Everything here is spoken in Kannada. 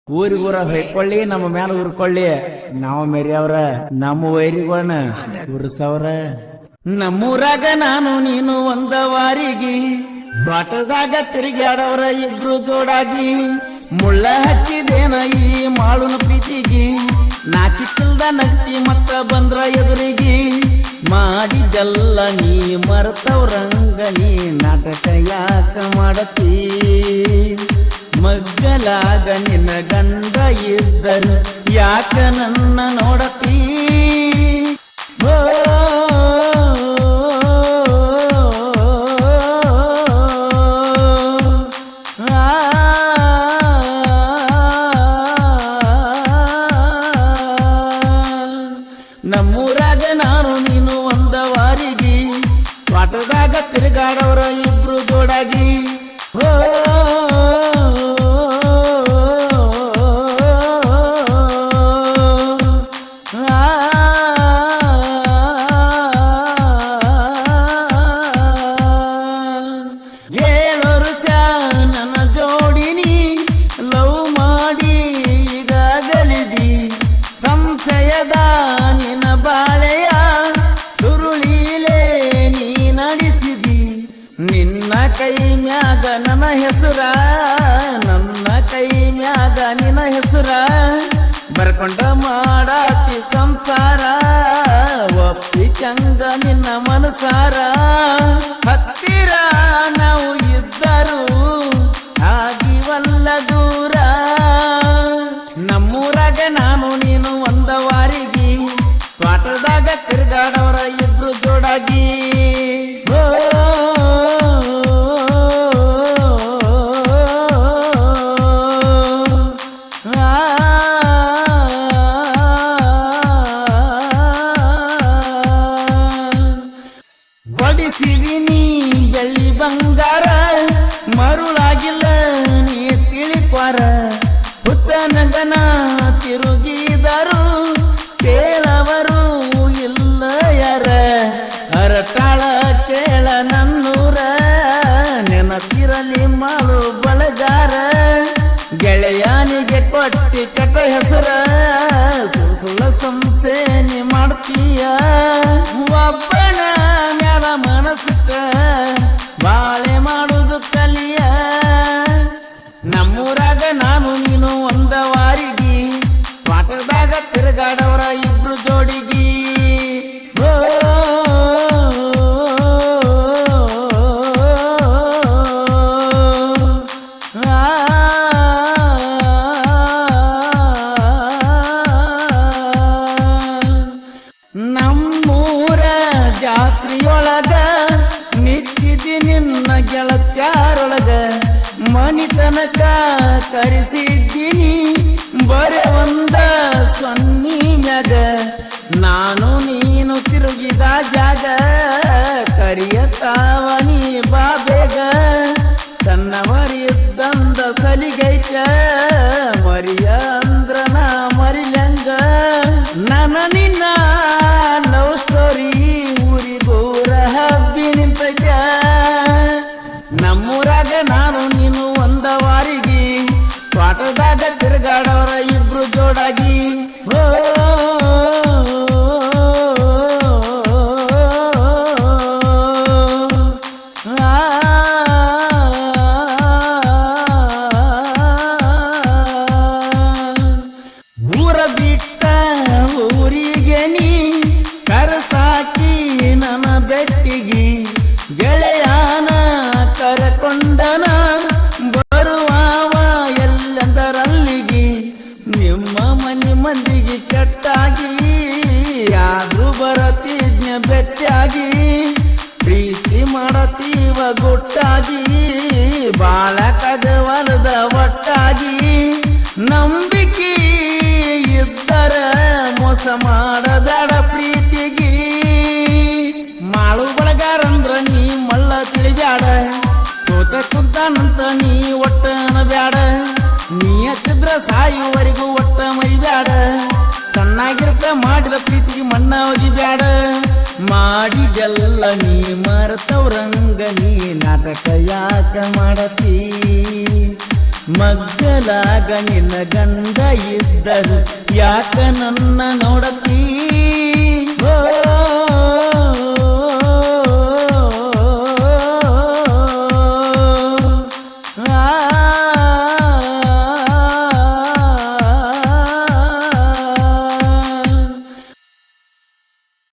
ಊರಿಗೂರ ಹೊಯ್ಕೊಳ್ಳಿ ನಮ್ಮ ಮ್ಯಾಲ ಉರ್ಕೊಳ್ಳಿ ನಾವು ಮೆರಿಯವ್ರ ನಮ್ಮ ವೈರಿಗಳನ್ನ ಉರ್ಸವ್ರ. ನಮ್ಮೂರಾಗ ನಾನು ನೀನು ಒಂದ ವಾರಿಗಿ ಬಾಟದಾಗ ತಿರುಗಾಡವ್ರ ಇಬ್ರು ಜೋಡಾಗಿ ಮುಳ್ಳ ಹಚ್ಚಿದೇನ ಈ ಮಾಳುನ ಪ್ರೀತಿಗಿ ನಾಚಿಕಿಲ್ದ ನಗ್ತಿ ಮತ್ತ ಬಂದ್ರ ಎದುರಿಗಿ ಮಾಡಿದೆಲ್ಲ ನೀ ಮರ್ತವ್ರಂಗ ನೀ ನಾಟಕ ಯಾಕ ಮಾಡತಿ ಮಗ್ಗಲಾಗ ನಿನ್ನ ಗಂಡ ಇದ್ದರು ಯಾಕ ನನ್ನ ನೋಡತಿ ನಮ್ಮೂರಾಗ ನಾನು ನೀನು ಒಂದ ವಾರಿಗಿ ಪಾಠದಾಗ ತಿರುಗಾಡವ್ರ ಇಬ್ರು ಜೋಡಾಗಿ ನಿನ್ನ ಬಾಳೆಯ ಸುರುಳೀಲೆ ನೀ ನಡೆಸಿದಿ ನಿನ್ನ ಕೈ ಮ್ಯಾಗ ನನ್ನ ಹೆಸರ ನನ್ನ ಕೈ ಮ್ಯಾಗ ನಿನ್ನ ಹೆಸರ ಬರ್ಕೊಂಡ ಮಾಡಾತಿ ಸಂಸಾರ ಒಪ್ಪಿ ಚಂಗ ನಿನ್ನ ಮನಸಾರ ಹತ್ತಿರ ನಾವು ಇದ್ದರು ಆಗಿವಲ್ಲ ದೂರ ನಮ್ಮೂರಾಗ ನಾನು ನೀನು ಒಂದ ವಾರಿಗಿ ಪಾಠದಾಗ ತಿರುಗಾಡವ್ರ ಇಬ್ರು ಜೋಡಾಗಿ ಬಡಿಸಿದಿ ನೀ ಬೆಳ್ಳಿ ಬಂಗಾರ ಮರುಳಾಗಿಲ್ಲ ನೀ ತಿಳಿಕ್ವಾರ ಹುಚ್ಚನಗನ ತಿರುಗಿದರು ಕೇಳವರು ಇಲ್ಲ ಯಾರ ಅರಟಾಳ ಕೇಳ ನನ್ನೂರ ನೆನಪಿರಲಿ ಮಾಡು ಬಳಗಾರ ಗೆಳೆಯಾನಿಗೆ ಕೊಟ್ಟಿ ಕಟ ಹೆಸರ ಸುಳ್ಳ ಸಂಸೇನೆ ಮಾಡ್ತೀಯ ಒಬ್ಬನ ಮ್ಯಾಲ ಮನಸ್ಸಿಟ್ಟ ಬಾಳೆ ಮಾಡುದು ಕಲಿಯ ನಮ್ಮೂರಾಗ ನಾನು ನೀನು ಒಂದ ವಾರಿಗಿ ಪಾಠದಾಗ ತಿರುಗಾಡವ್ರ ಇಬ್ರು ಜೋಡಿಗಿ ನಮ್ಮೂರ ಜಾತ್ರೆಯೊಳಗ ನಿಂತಿದ್ದಿ ನಿನ್ನ ಗೆಳತ್ಯಾರೊಳಗ ಮನಿತನಕ ಕರೆಸಿದ್ದೀನಿ ಬರೆ ಒಂದ ಸೊನ್ನಿ ಮ್ಯಾಗ ನಾನು ನೀನು ತಿರುಗಿದ ಜಾಗ ಕರಿಯತಾವಣಿ ಬಾಬೇಗ ಸಣ್ಣವರಿದ್ದಂದ ಸಲಿಗೈತ ಮರಿಯ ಅಂದ್ರ ನಾ ಮರಿಲಂಗ ನನ್ನ ನಿನ್ನ ಲವ್ ಸ್ಟೋರಿ ಊರಿಗೂರ ಹಬ್ಬಿ ನಿಂತೈತ ನಮ್ಮೂರಾಗ ನಾನು ನೀನು ಒಂದ ವಾರಿಗಿ ಪಾಠದಾಗ ತಿರುಗಾಡವ್ರ ಇಬ್ರು ಜೋಡಾಗಿ ಊರ ಬಿಟ್ಟ ಊರಿಗೆ ನೀ ಕರಸಾಕಿ ನನ್ನ ಬೆಟ್ಟಿಗಿ ಗೆಳೆಯಾನ ಕರಕೊಂಡನ ಬರುವವ ಎಲ್ಲಂದರಲ್ಲಿಗಿ ನಿಮ್ಮ ಮನೆ ಮಂದಿಗೆ ಕೆಟ್ಟಾಗಿ ಯಾರು ಬರತಿದ್ನ ಬೆಟ್ಟಾಗಿ ಪ್ರೀತಿ ಮಾಡತೀವ ಗುಟ್ಟಾಗಿ ಬಾಳ ಕದವಲದ ಒಟ್ಟಾಗಿ ನಂಬಿಕೆ ಇದ್ದರ ಮೋಸ ಮಾಡಬೇಡ ಪ್ರೀತಿಗಿ ಮಾಳು ಬಳಗಾರಂದ್ರ ನೀ ಮಳ್ಳ ತಿಳಿಬ್ಯಾಡ ಸೋತ ಕುಂತಾನಂತ ನೀ ಒಟ್ಟ ಅನಬ್ಯಾಡ ನೀ ಹತ್ತಿದ್ರ ಸಾಯುವರೆಗೂ ಒಟ್ಟ ಮರಿಬ್ಯಾಡ ಸಣ್ಣಾಗಿರ್ತ ಮಾಡಿದ ಪ್ರೀತಿಗೆ ಮಣ್ಣ ಒಗಿಬ್ಯಾಡ ಮಾಡಿದೆಲ್ಲ ನೀ ಮರ್ತವ್ರಂಗ ನೀ ನಾಟಕ ಯಾಕ ಮಾಡತಿ ಮಗ್ಗಲಾಗ ನಿನ್ನ ಗಂಡ ಇದ್ದರು ಯಾಕ ನನ್ನ ನೋಡತೀ